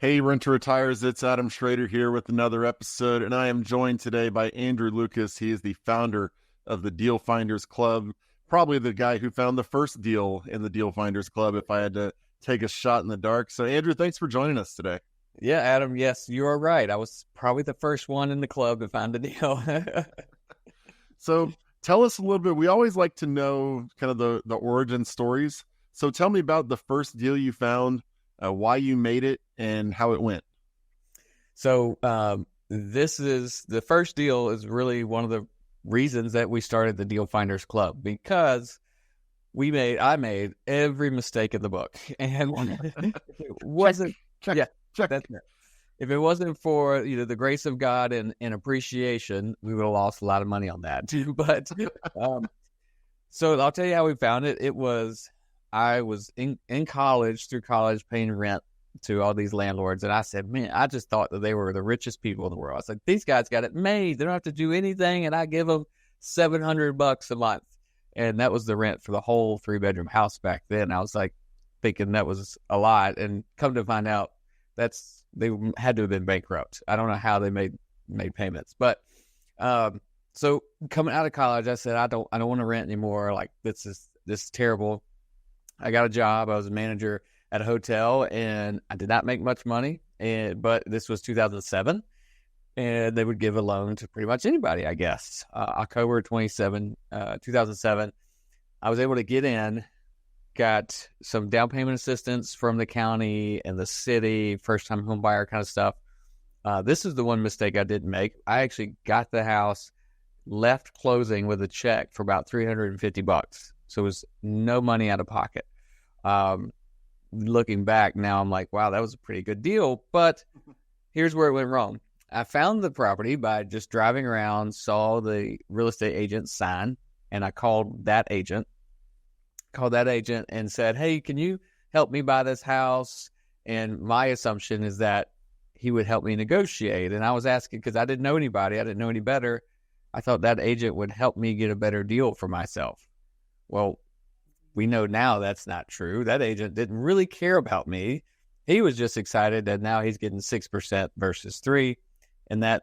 Hey, Renter Retires, it's Adam Schroeder here with another episode, and I am joined today by Andrew Lucas. He is the founder of the Deal Finders Club, probably the guy who found the first deal in the Deal Finders Club, if I had to take a shot in the dark. So, Andrew, thanks for joining us today. Yeah, Adam, yes, you are right. I was probably the first one in the club to find a deal. So, tell us a little bit. We always like to know kind of the origin stories. So, tell me about the first deal you found, why you made it, and how it went. So this is the first deal is really one of the reasons that we started the Deal Finders Club, because I made every mistake in the book, and it wasn't check. That's it. If it wasn't for the grace of God and appreciation, we would have lost a lot of money on that too. But so I'll tell you how we found it. I was in college, through college, paying rent to all these landlords. And I said, man, I just thought that they were the richest people in the world. I was like, these guys got it made. They don't have to do anything. And I give them $700 a month. And that was the rent for the whole 3-bedroom house back then. I was like thinking that was a lot. And come to find out, they had to have been bankrupt. I don't know how they made payments. But so coming out of college, I said, I don't want to rent anymore. Like, this is terrible. I got a job. I was a manager at a hotel, and I did not make much money. But this was 2007, and they would give a loan to pretty much anybody, I guess. October 27, 2007, I was able to get in, got some down payment assistance from the county and the city, first-time home buyer kind of stuff. This is the one mistake I didn't make. I actually got the house, left closing with a check for about $350. So it was no money out of pocket. Looking back now, I'm like, wow, that was a pretty good deal. But here's where it went wrong. I found the property by just driving around, saw the real estate agent sign, and I called that agent and said, hey, can you help me buy this house? And my assumption is that he would help me negotiate. And I was asking because I didn't know anybody. I didn't know any better. I thought that agent would help me get a better deal for myself. Well, we know now that's not true. That agent didn't really care about me. He was just excited that now he's getting 6% versus 3%. And that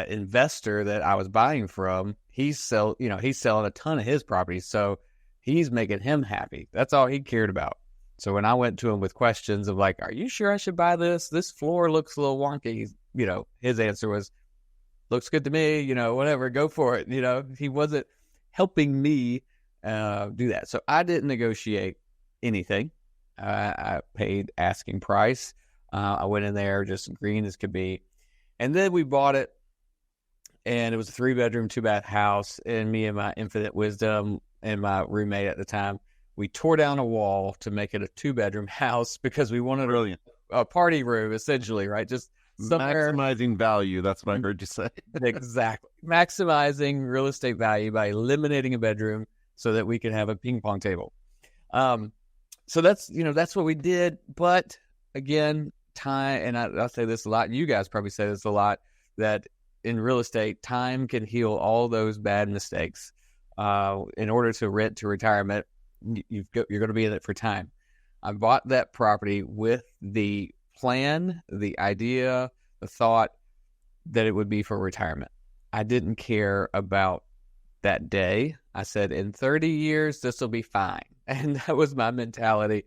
investor that I was buying from, he's selling a ton of his properties. So he's making him happy. That's all he cared about. So when I went to him with questions of like, are you sure I should buy this? This floor looks a little wonky. His answer was, looks good to me, whatever, go for it. He wasn't helping me do that. So I didn't negotiate anything. I paid asking price. I went in there just green as could be. And then we bought it, and it was a 3-bedroom, 2-bath house. And me and my infinite wisdom and my roommate at the time, we tore down a wall to make it a 2-bedroom house because we wanted a party room, essentially, right? Just somewhere. Maximizing value. That's what I heard you say. Exactly. Maximizing real estate value by eliminating a bedroom so that we could have a ping pong table. So that's what we did. But again, time, and I'll say this a lot, and you guys probably say this a lot, that in real estate, time can heal all those bad mistakes. In order to rent to retirement, you're going to be in it for time. I bought that property with the plan, the idea, the thought that it would be for retirement. I didn't care about that day. I said, in 30 years, this will be fine. And that was my mentality,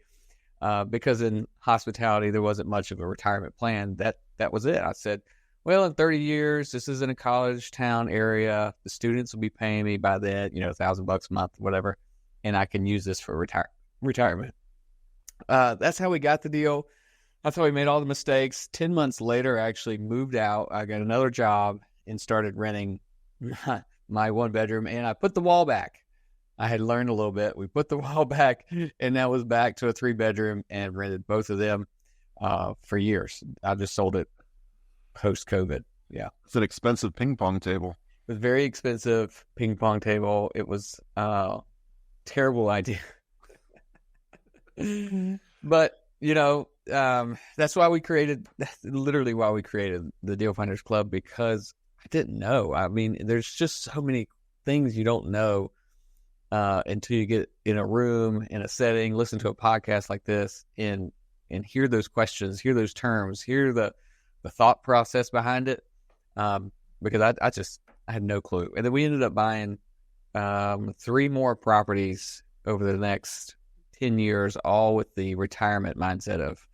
because in hospitality, there wasn't much of a retirement plan. That was it. I said, well, in 30 years, this is in a college town area. The students will be paying me by then, $1,000 a month, whatever. And I can use this for retirement. That's how we got the deal. That's how we made all the mistakes. 10 months later, I actually moved out. I got another job and started renting my 1-bedroom, and I put the wall back. I had learned a little bit. We put the wall back, and that was back to a 3-bedroom and rented both of them for years. I just sold it post-COVID. Yeah. It's an expensive ping pong table. It was a very expensive ping pong table. It was a terrible idea. But, that's literally why we created the Deal Finders Club, because I didn't know. I mean, there's just so many things you don't know until you get in a room, in a setting, listen to a podcast like this, and and hear those questions, hear those terms, hear the thought process behind it. Because I had no clue. And then we ended up buying 3 more properties over the next 10 years, all with the retirement mindset of,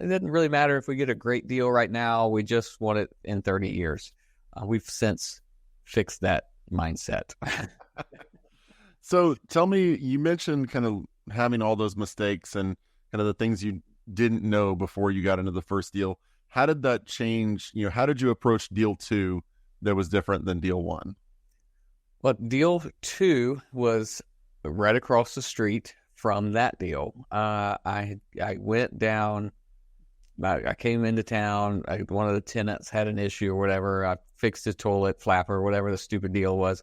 it doesn't really matter if we get a great deal right now. We just want it in 30 years. We've since fixed that mindset. So tell me, you mentioned kind of having all those mistakes and kind of the things you didn't know before you got into the first deal. How did that change? How did you approach deal 2 that was different than deal 1? Well, deal 2 was right across the street from that deal. I went down, I came into town. One of the tenants had an issue or whatever. I fixed his toilet flapper, whatever the stupid deal was.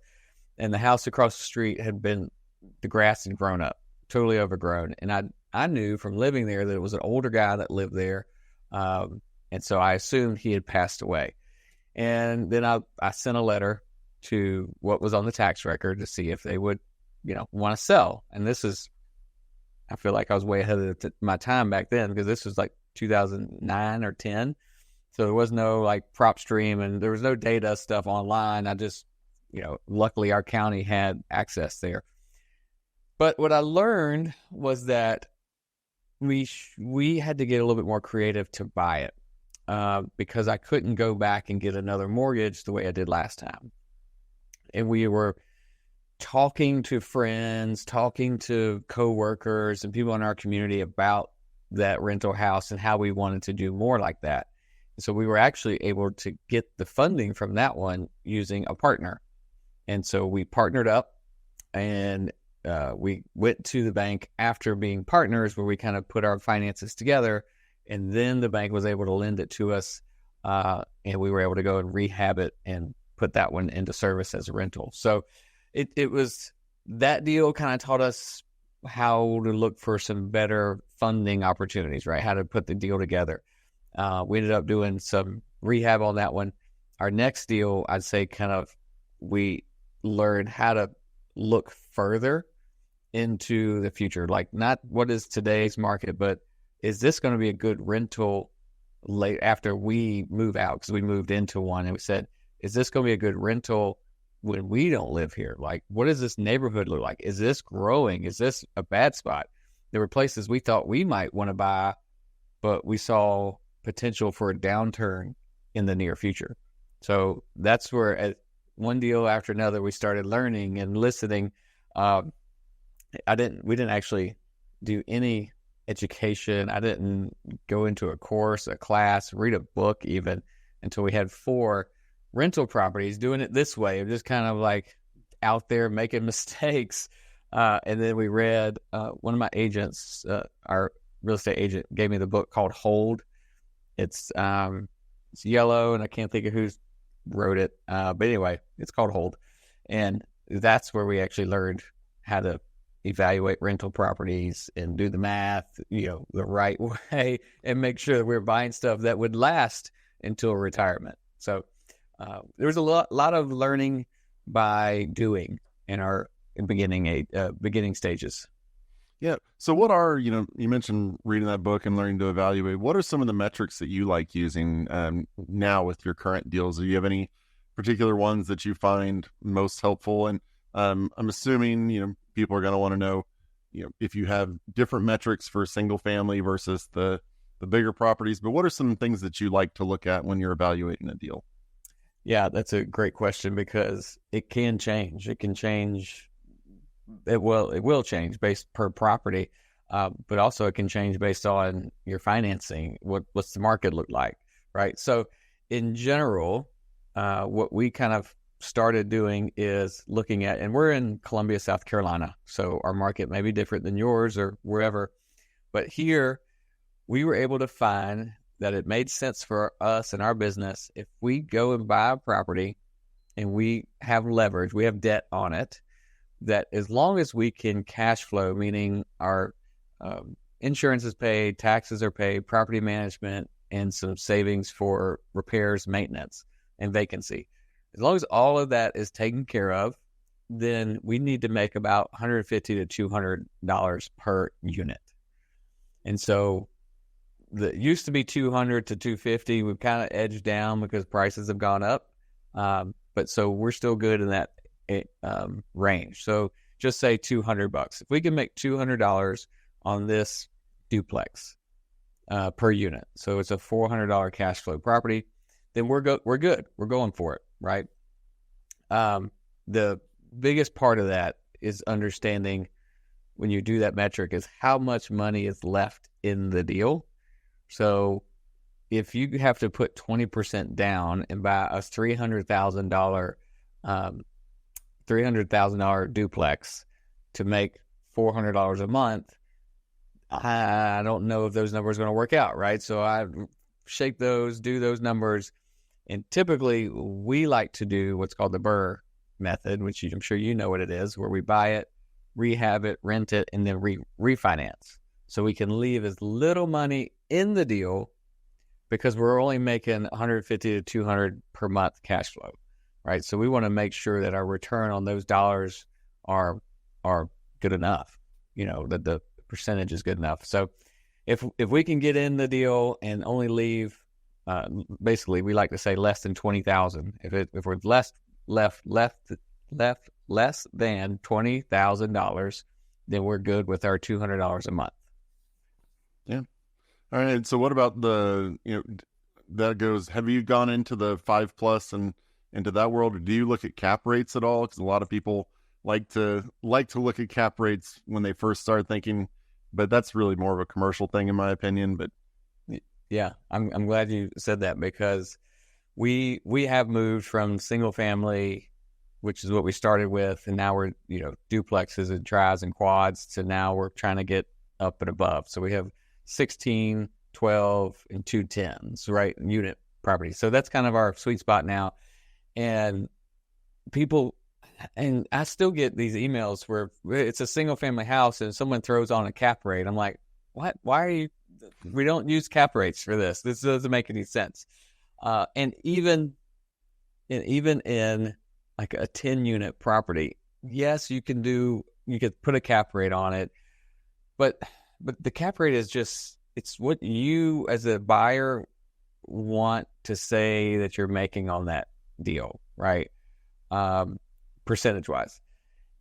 And the house across the street the grass had grown up, totally overgrown. And I knew from living there that it was an older guy that lived there. And so I assumed he had passed away. And then I sent a letter to what was on the tax record to see if they would, want to sell. And I feel like I was way ahead of my time back then, because this was like 2009 or 10. So there was no like prop stream and there was no data stuff online. I just, luckily our county had access there. But what I learned was that we had to get a little bit more creative to buy it, because I couldn't go back and get another mortgage the way I did last time. And we were talking to friends, talking to coworkers and people in our community about that rental house and how we wanted to do more like that. And so we were actually able to get the funding from that one using a partner. And so we partnered up, and we went to the bank after being partners, where we kind of put our finances together, and then the bank was able to lend it to us, and we were able to go and rehab it and put that one into service as a rental. So it was, that deal kind of taught us how to look for some better funding opportunities, right? How to put the deal together. We ended up doing some rehab on that one. Our next deal, I'd say we learned how to look further into the future. Like, not what is today's market, but is this going to be a good rental late after we move out? Because we moved into one, and we said, is this going to be a good rental when we don't live here? Like, what does this neighborhood look like? Is this growing? Is this a bad spot? There were places we thought we might want to buy, but we saw potential for a downturn in the near future. So that's where, at one deal after another, we started learning and listening. We didn't actually do any education. I didn't go into a course, a class, read a book even, until we had 4 rental properties doing it this way. Of just kind of like out there making mistakes. And then we read, one of my agents, our real estate agent, gave me the book called Hold. It's yellow, and I can't think of who wrote it. But anyway, it's called Hold. And that's where we actually learned how to evaluate rental properties and do the math, the right way, and make sure that we're buying stuff that would last until retirement. So there was a lot of learning by doing in our beginning stages. Yeah. So what are, you mentioned reading that book and learning to evaluate. What are some of the metrics that you like using now with your current deals? Do you have any particular ones that you find most helpful? And I'm assuming, people are going to want to know, if you have different metrics for single family versus the bigger properties. But what are some things that you like to look at when you're evaluating a deal? Yeah, that's a great question, because it can change. It can change. It will change based per property, but also it can change based on your financing. What's the market look like, right? So in general, what we kind of started doing is looking at, and we're in Columbia, South Carolina, so our market may be different than yours or wherever, but here we were able to find that it made sense for us and our business if we go and buy a property and we have leverage, we have debt on it, that as long as we can cash flow, meaning our insurance is paid, taxes are paid, property management, and some savings for repairs, maintenance, and vacancy. As long as all of that is taken care of, then we need to make about $150 to $200 per unit. And so that used to be 200 to 250. We've kind of edged down because prices have gone up. But so we're still good in that range. So just say $200. If we can make $200 on this duplex per unit, so it's a $400 cash flow property, then we're good. We're going for it, right? The biggest part of that is understanding when you do that metric is how much money is left in the deal. So if you have to put 20% down and buy a $300,000 duplex to make $400 a month, I don't know if those numbers are going to work out, right? So I shake those, do those numbers, and typically we like to do what's called the BRRRR method, which I'm sure you know what it is, where we buy it, rehab it, rent it, and then refinance. So we can leave as little money in the deal because we're only making 150 to 200 per month cash flow, right? So we want to make sure that our return on those dollars are good enough, that the percentage is good enough. So if we can get in the deal and only leave, basically we like to say less than 20,000. If we're left less than $20,000, then we're good with our $200 a month. Yeah. All right. So what about that goes, have you gone into the 5+ and into that world? Or do you look at cap rates at all? Because a lot of people like to look at cap rates when they first start thinking, but that's really more of a commercial thing in my opinion. But yeah, I'm glad you said that, because we have moved from single family, which is what we started with, and now we're duplexes and tris and quads, to now we're trying to get up and above. So we have 16, 12, and 2 10s, right, unit property. So that's kind of our sweet spot now. And I still get these emails where it's a single family house and someone throws on a cap rate. I'm like, what? Why are you? We don't use cap rates for this. This doesn't make any sense. And even in like a 10-unit property, yes, you could put a cap rate on it, but the cap rate is it's what you as a buyer want to say that you're making on that deal, right? Percentage wise.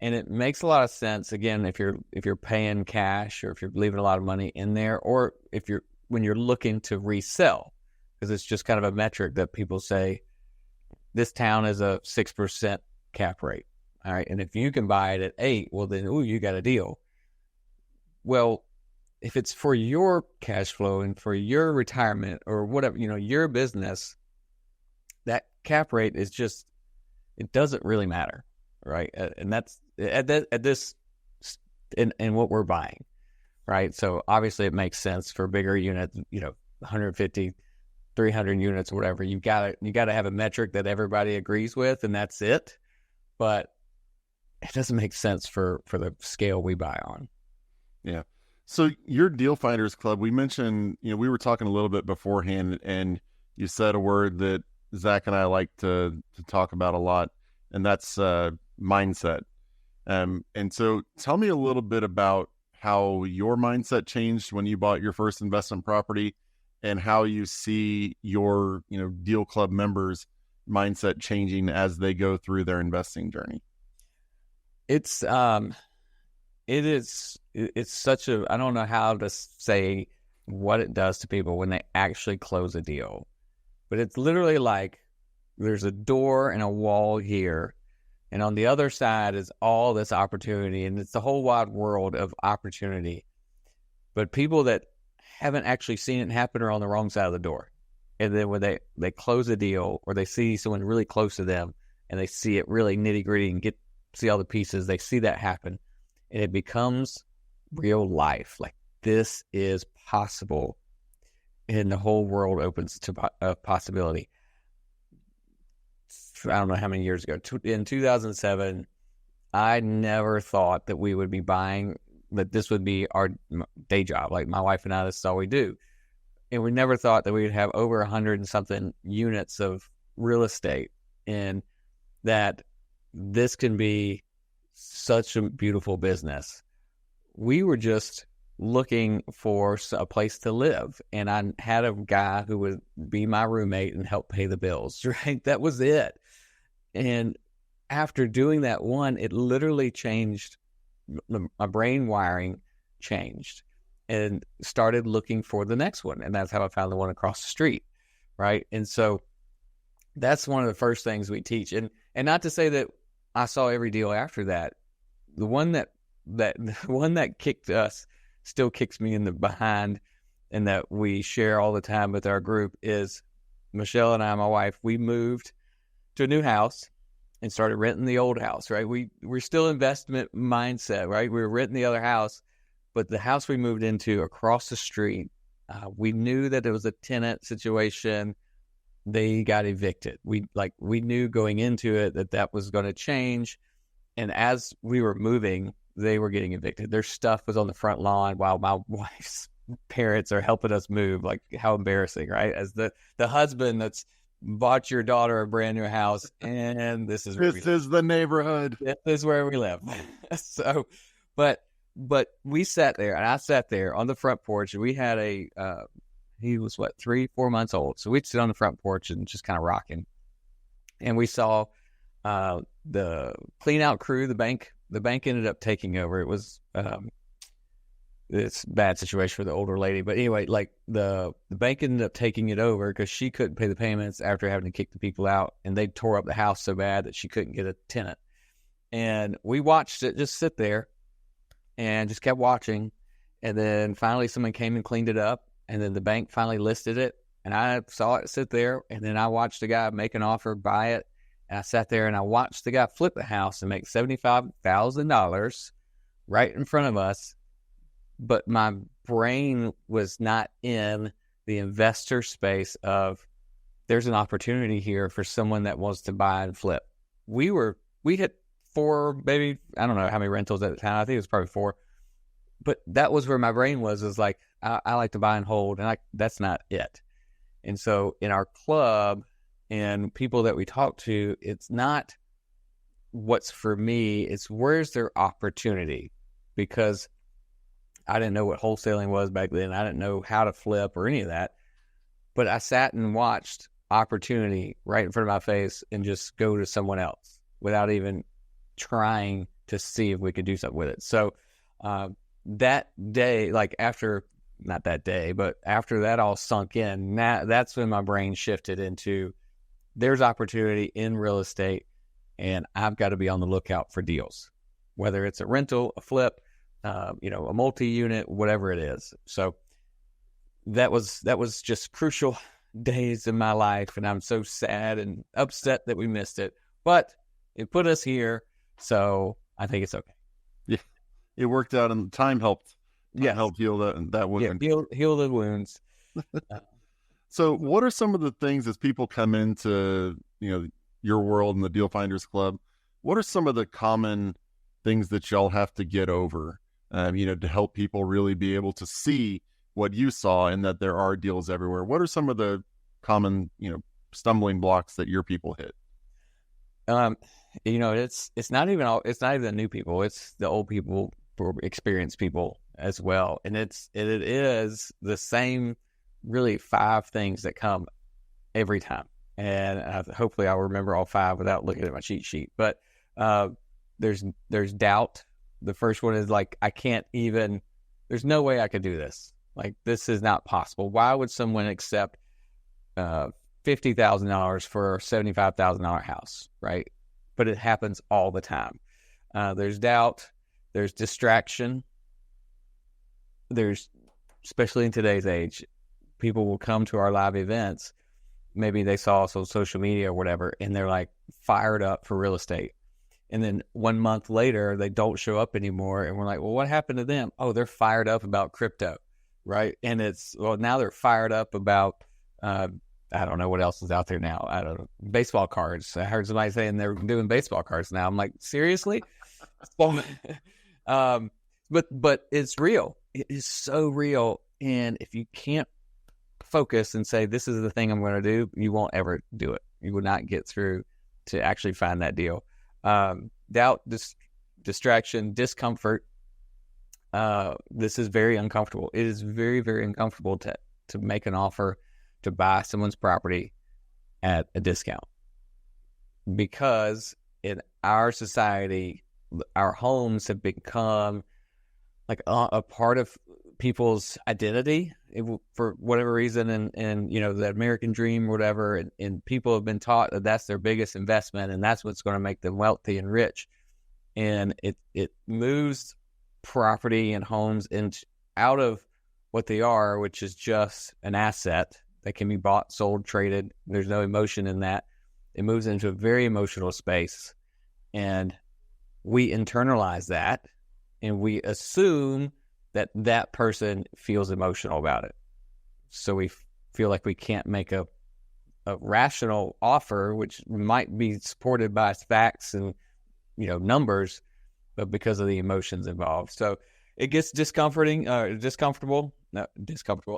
And it makes a lot of sense, again, if you're paying cash, or if you're leaving a lot of money in there, or when you're looking to resell, because it's just kind of a metric that people say, this town is a 6% cap rate. All right. And if you can buy it at 8, well then, you got a deal. Well, if it's for your cash flow and for your retirement or whatever, your business, that cap rate is it doesn't really matter. Right. And that's at this in what we're buying. Right. So obviously it makes sense for bigger units, 150, 300 units or whatever. You got to have a metric that everybody agrees with, and that's it. But it doesn't make sense for the scale we buy on. Yeah. So your Deal Finders Club, we mentioned, we were talking a little bit beforehand, and you said a word that Zach and I like to talk about a lot, and that's mindset. And so tell me a little bit about how your mindset changed when you bought your first investment property, and how you see your, Deal Club members' mindset changing as they go through their investing journey. It's such a, I don't know how to say what it does to people when they actually close a deal, but it's literally like there's a door and a wall here, and on the other side is all this opportunity, and it's the whole wide world of opportunity. But people that haven't actually seen it happen are on the wrong side of the door. And then when they close a deal, or they see someone really close to them and they see it really nitty gritty and see all the pieces, they see that happen, and it becomes real life. Like, this is possible, and the whole world opens to a possibility. I don't know how many years ago, in 2007, I never thought that we would be buying, that this would be our day job. Like, my wife and I, this is all we do. And we never thought that we would have over 100 and something units of real estate, and that this can be such a beautiful business. We were just looking for a place to live. And I had a guy who would be my roommate and help pay the bills, right? That was it. And after doing that one, it literally changed. My brain wiring changed and started looking for the next one. And that's how I found the one across the street, right? And so that's one of the first things we teach. And not to say that I saw every deal after that. The one that the one that kicked us still kicks me in the behind, and that we share all the time with our group is Michelle and I, my wife, we moved to a new house and started renting the old house, right? We're still investment mindset, right? We were renting the other house, but the house we moved into across the street, we knew that it was a tenant situation. They got evicted. We knew going into it that was going to change. And as we were moving, they were getting evicted. Their stuff was on the front lawn while my wife's parents are helping us move. Like, how embarrassing, right? As the husband that's bought your daughter a brand new house, and this is the neighborhood. This is where we live. So, but we sat there, and I sat there on the front porch, and we had he was 3-4 months old. So we'd sit on the front porch and just kind of rocking. And we saw the clean out crew, the bank ended up taking over. It was it's a bad situation for the older lady. But anyway, like the bank ended up taking it over because she couldn't pay the payments after having to kick the people out. And they tore up the house so bad that she couldn't get a tenant. And we watched it just sit there and just kept watching. And then finally someone came and cleaned it up. And then the bank finally listed it. And I saw it sit there. And then I watched the guy make an offer, buy it. And I sat there and I watched the guy flip the house and make $75,000 right in front of us. But my brain was not in the investor space of there's an opportunity here for someone that wants to buy and flip. We hit 4, maybe, I don't know how many rentals at the time. I think it was probably 4. But that was where my brain was like, I like to buy and hold, and that's not it. And so in our club and people that we talk to, it's not what's for me, it's where's their opportunity. Because I didn't know what wholesaling was back then. I didn't know how to flip or any of that. But I sat and watched opportunity right in front of my face and just go to someone else without even trying to see if we could do something with it. So that day, like not that day, but after that all sunk in, that's when my brain shifted into there's opportunity in real estate, and I've got to be on the lookout for deals, whether it's a rental, a flip, a multi-unit, whatever it is. So that was just crucial days in my life, and I'm so sad and upset that we missed it, but it put us here, so I think it's okay. Yeah, it worked out, and time helped. Yeah, help heal that wound. Yeah, heal the wounds. So, what are some of the things as people come into your world and the Deal Finders Club? What are some of the common things that y'all have to get over? To help people really be able to see what you saw and that there are deals everywhere. What are some of the common stumbling blocks that your people hit? It's not even the new people. It's the old people, experienced people as well. And it is the same, really 5 things that come every time. And hopefully I'll remember all 5 without looking at my cheat sheet. But there's doubt. The first one is like, there's no way I could do this. Like, this is not possible. Why would someone accept $50,000 for a $75,000 house, right? But it happens all the time. There's doubt. There's distraction. Especially in today's age, people will come to our live events. Maybe they saw us on social media or whatever, and they're like fired up for real estate. And then 1 month later, they don't show up anymore. And we're like, well, what happened to them? Oh, they're fired up about crypto, right? And now they're fired up about, I don't know what else is out there now. I don't know, baseball cards. I heard somebody saying they're doing baseball cards now. I'm like, seriously? But it's real. It is so real. And if you can't focus and say, this is the thing I'm going to do, you won't ever do it. You will not get through to actually find that deal. Doubt, distraction, discomfort. this is very uncomfortable. It is very, very uncomfortable to make an offer to buy someone's property at a discount, because in our society, our homes have become like a part of people's identity for whatever reason, and the American dream or whatever, and people have been taught that that's their biggest investment and that's what's going to make them wealthy and rich, and it moves property and homes out of what they are, which is just an asset that can be bought, sold, traded. There's no emotion in that. It moves into a very emotional space, and we internalize that, and we assume that that person feels emotional about it. So we feel like we can't make a rational offer, which might be supported by facts and numbers, but because of the emotions involved. So it gets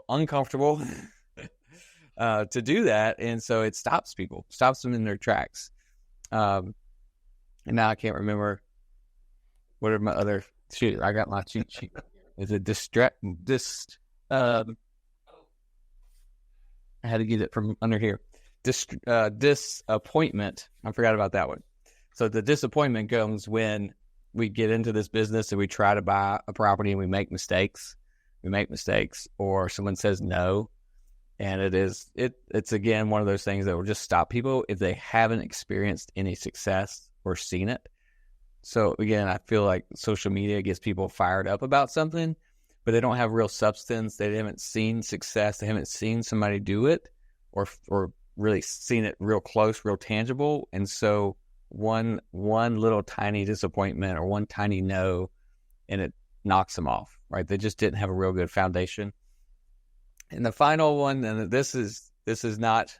uncomfortable to do that. And so it stops them in their tracks. And now I can't remember what are my other shoot. I got my cheat sheet. Is it I had to get it from under here. Disappointment. I forgot about that one. So the disappointment comes when we get into this business and we try to buy a property and we make mistakes. Or someone says no. And it's again one of those things that will just stop people if they haven't experienced any success or seen it. So again, I feel like social media gets people fired up about something, but they don't have real substance. They haven't seen success. They haven't seen somebody do it or really seen it real close, real tangible. And so one little tiny disappointment or one tiny no, and it knocks them off, right? They just didn't have a real good foundation. And the final one, and this is not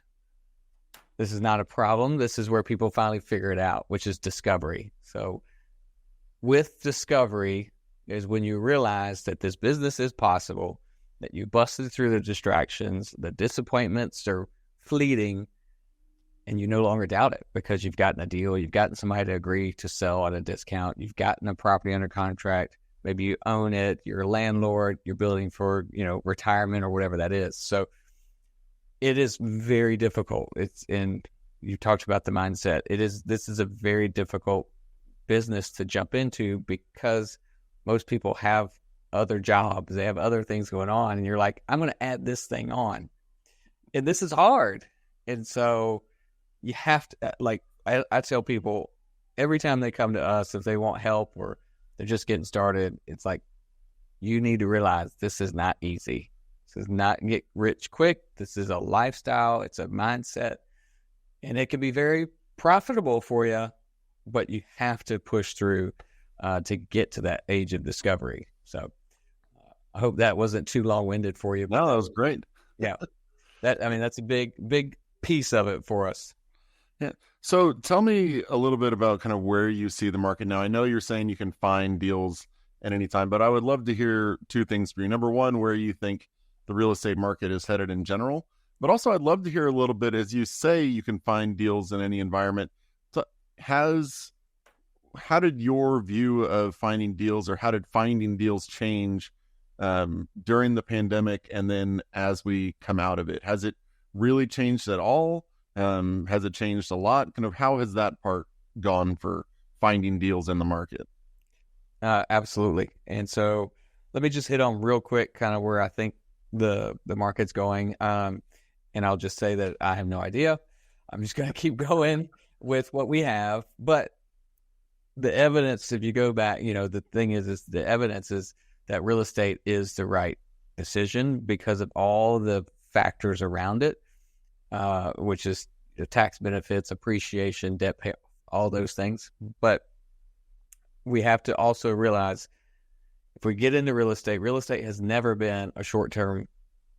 a problem. This is where people finally figure it out, which is discovery. So with discovery is when you realize that this business is possible, that you busted through the distractions, the disappointments are fleeting, and you no longer doubt it because you've gotten a deal, you've gotten somebody to agree to sell at a discount, you've gotten a property under contract, maybe you own it, you're a landlord, you're building for, retirement or whatever that is. So it is very difficult. You talked about the mindset. This is a very difficult business to jump into because most people have other jobs, they have other things going on, and you're like, I'm going to add this thing on, and this is hard. And so you have to, like, I tell people every time they come to us, if they want help or they're just getting started, it's like, you need to realize this is not easy. This is not get rich quick. This is a lifestyle. It's a mindset, and it can be very profitable for you, but you have to push through to get to that age of discovery. So I hope that wasn't too long-winded for you. No, that was great. Yeah. That's a big piece of it for us. Yeah. So tell me a little bit about kind of where you see the market now. I know you're saying you can find deals at any time, but I would love to hear two things from you. Number one, where you think the real estate market is headed in general, but also I'd love to hear a little bit, as you say, you can find deals in any environment. So how did your view of finding deals, or how did finding deals change during the pandemic, and then as we come out of it? Has it really changed at all? Has it changed a lot? Kind of how has that part gone for finding deals in the market? Absolutely. And so let me just hit on real quick kind of where I think the market's going. And I'll just say that I have no idea. I'm just going to keep going with what we have. But the evidence, if you go back, the thing is the evidence is that real estate is the right decision because of all the factors around it, which is the tax benefits, appreciation, debt pay, all those things. But we have to also realize if we get into real estate has never been a short-term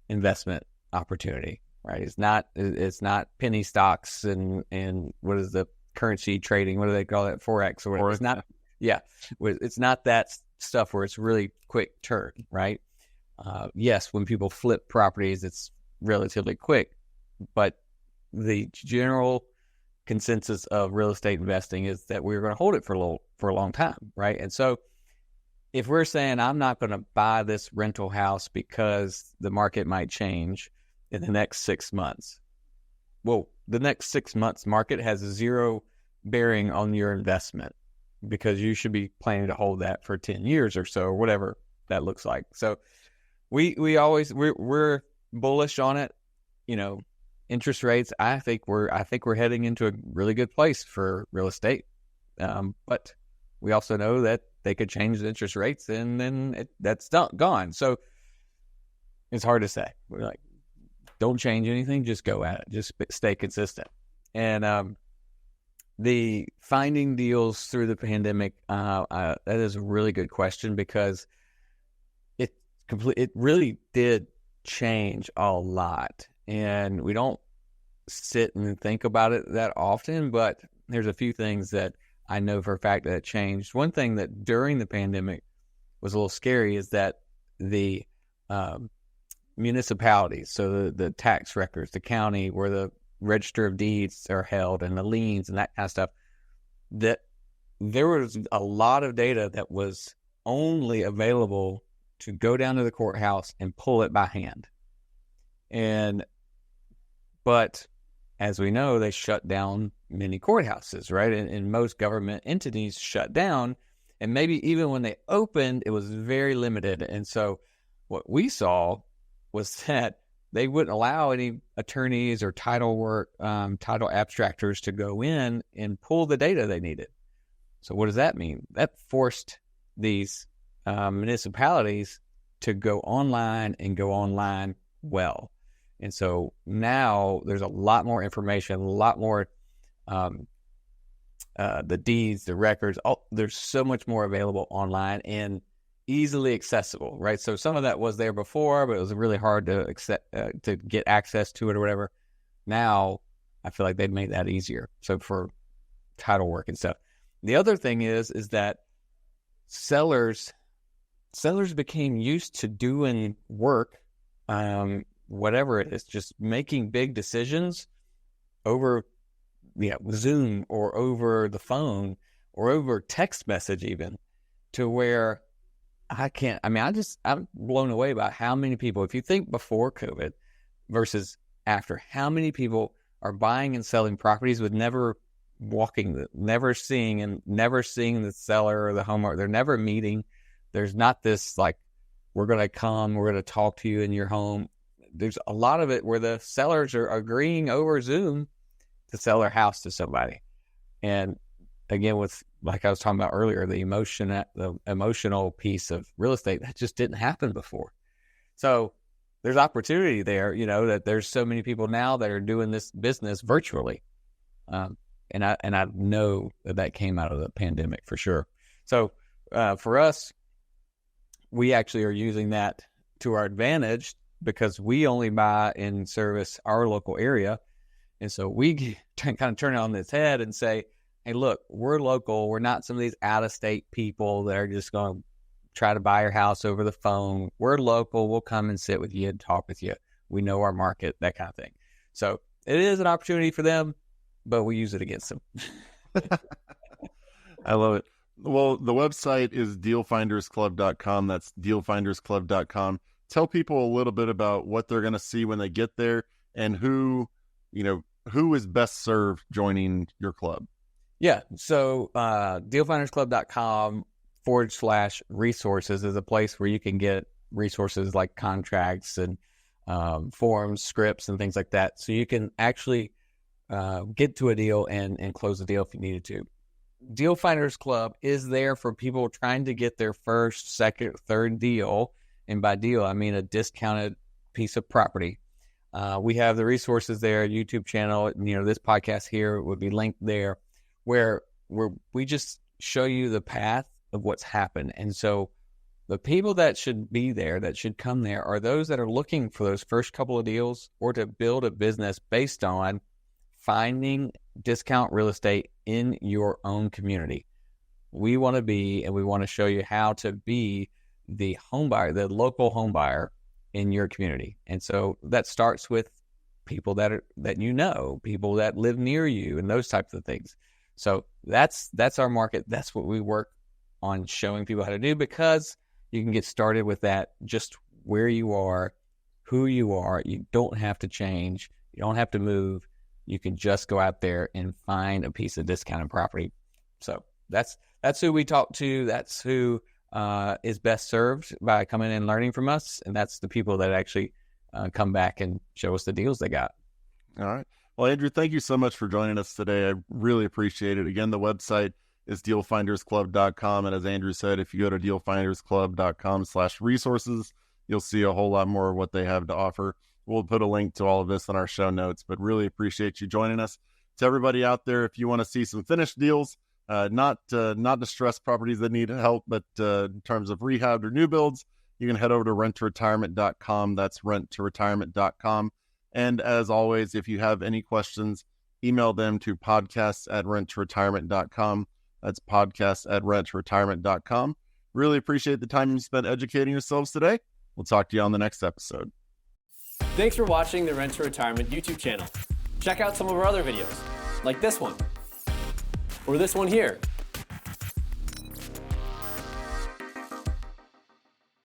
investment opportunity, right? It's not penny stocks and what is the currency trading? What do they call it? Forex or whatever. It's not, yeah. It's not that stuff where it's really quick turn, right? Yes, when people flip properties, it's relatively quick, but the general consensus of real estate investing is that we're going to hold it for a long time, right? And so if we're saying I'm not going to buy this rental house because the market might change in the next 6 months, well, the next 6 months market has zero bearing on your investment because you should be planning to hold that for 10 years or so, or whatever that looks like. So we're bullish on it. Interest rates, I think we're heading into a really good place for real estate. But we also know that they could change the interest rates and then that's gone. So it's hard to say. We're like, don't change anything, just go at it. Just stay consistent. And the finding deals through the pandemic, that is a really good question because it really did change a lot. And we don't sit and think about it that often, but there's a few things that I know for a fact that changed. One thing that during the pandemic was a little scary is that the municipalities, so the tax records, the county where the register of deeds are held and the liens and that kind of stuff, that there was a lot of data that was only available to go down to the courthouse and pull it by hand. But as we know, they shut down many courthouses, right? And most government entities shut down. And maybe even when they opened, it was very limited. And so what we saw was that they wouldn't allow any attorneys or title abstractors to go in and pull the data they needed. So what does that mean? That forced these municipalities to go online and go online well. And so now there's a lot more information, a lot more, the deeds, the records, there's so much more available online and easily accessible, right? So some of that was there before, but it was really hard to get access to it or whatever. Now I feel like they've made that easier. So for title work and stuff. The other thing is that sellers became used to doing work, whatever it is, just making big decisions over Zoom or over the phone or over text message even, to where I'm blown away by how many people, if you think before COVID versus after, how many people are buying and selling properties with never seeing the seller or the homeowner. They're never meeting. There's not this like, we're going to talk to you in your home. There's a lot of it where the sellers are agreeing over Zoom to sell their house to somebody. And again, with, like I was talking about earlier, the emotional piece of real estate, that just didn't happen before. So there's opportunity there, that there's so many people now that are doing this business virtually. And I know that came out of the pandemic for sure. So for us, we actually are using that to our advantage because we only buy and service our local area. And so we kind of turn it on its head and say, hey, look, we're local. We're not some of these out-of-state people that are just going to try to buy your house over the phone. We're local. We'll come and sit with you and talk with you. We know our market, that kind of thing. So it is an opportunity for them, but we use it against them. I love it. Well, the website is dealfindersclub.com. That's dealfindersclub.com. Tell people a little bit about what they're going to see when they get there and who is best served joining your club. Yeah. So dealfindersclub.com/resources is a place where you can get resources like contracts and forms, scripts, and things like that. So you can actually get to a deal and close the deal if you needed to. Deal Finders Club is there for people trying to get their first, second, third deal. And by deal, I mean a discounted piece of property. We have the resources there, YouTube channel. This podcast here would be linked there, where we just show you the path of what's happened. And so the people that should be there, that should come there, are those that are looking for those first couple of deals or to build a business based on finding discount real estate in your own community. We want to show you how to be the home buyer, the local home buyer in your community. And so that starts with people that people that live near you and those types of things. So that's our market. That's what we work on showing people how to do, because you can get started with that just where you are, who you are. You don't have to change. You don't have to move. You can just go out there and find a piece of discounted property. So that's who we talk to. That's who is best served by coming and learning from us. And that's the people that actually come back and show us the deals they got. All right. Well, Andrew, thank you so much for joining us today. I really appreciate it. Again, the website is dealfindersclub.com. And as Andrew said, if you go to dealfindersclub.com/resources, you'll see a whole lot more of what they have to offer. We'll put a link to all of this in our show notes, but really appreciate you joining us. To everybody out there, if you want to see some finished deals, not distressed properties that need help, but in terms of rehab or new builds, you can head over to renttoretirement.com. That's renttoretirement.com. And as always, if you have any questions, email them to podcasts@renttoretirement.com. That's podcasts@renttoretirement.com. Really appreciate the time you spent educating yourselves today. We'll talk to you on the next episode. Thanks for watching the Rent to Retirement YouTube channel. Check out some of our other videos, like this one, or this one here.